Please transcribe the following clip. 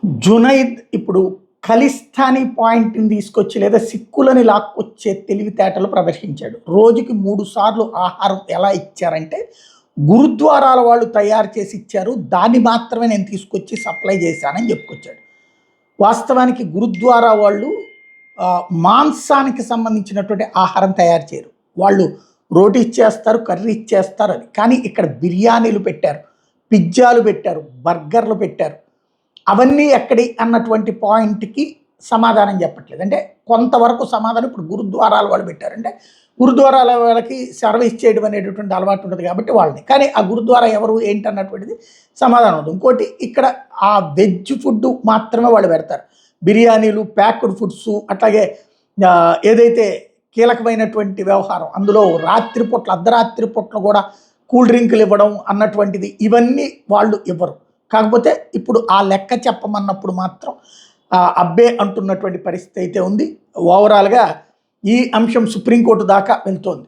జునైద్ ఇప్పుడు ఖలిస్తానీ పాయింట్‌ని తీసుకొచ్చి లేదా సిక్కులని లాక్కొచ్చే తెలివితేటలు ప్రదర్శించాడు. రోజుకి 3 సార్లు ఆహారం ఎలా ఇచ్చారంటే, గురుద్వారాల వాళ్ళు తయారు చేసి ఇచ్చారు. దాన్ని మాత్రమే నేను తీసుకొచ్చి సప్లై చేశానని చెప్పుకొచ్చాడు. వాస్తవానికి గురుద్వారా వాళ్ళు మాంసానికి సంబంధించినటువంటి ఆహారం తయారు చేయరు. వాళ్ళు రోటీ ఇచ్చేస్తారు, కర్రీ ఇచ్చేస్తారు అది. కానీ ఇక్కడ బిర్యానీలు పెట్టారు, పిజ్జాలు పెట్టారు, బర్గర్‌లు పెట్టారు. అవన్నీ ఎక్కడి అన్నటువంటి పాయింట్‌కి సమాధానం చెప్పట్లేదు. అంటే కొంతవరకు సమాధానం ఇప్పుడు గురుద్వారాల వాళ్ళు పెట్టారంటే, గురుద్వారాల వాళ్ళకి సర్వీస్ చేయడం అనేటటువంటి అలవాటు ఉంటది కాబట్టి వాళ్ళని. కానీ ఆ గురుద్వారా ఎవరు ఏంటన్నటువంటిది సమాధానం ఉండదు. ఇంకోటి ఇక్కడ ఆ వెజ్ ఫుడ్ మాత్రమే వాళ్ళు పెడతారు. బిర్యానీలు, ప్యాక్డ్ ఫుడ్సు అట్లాగే ఏదైతే కీలకమైనటువంటి వ్యవహారం అందులో రాత్రి పూట్ల అర్ధరాత్రి పూట్ల కూడా కూల్ డ్రింకులు ఇవ్వడం అన్నటువంటిది ఇవన్నీ వాళ్ళు ఇవ్వరు. కాకపోతే ఇప్పుడు ఆ లెక్క చెప్పమన్నప్పుడు మాత్రం అబ్బే అంటున్నటువంటి పరిస్థితి అయితే ఉంది. ఓవరాల్‌గా ఈ అంశం సుప్రీంకోర్టు దాకా వెళ్తోంది.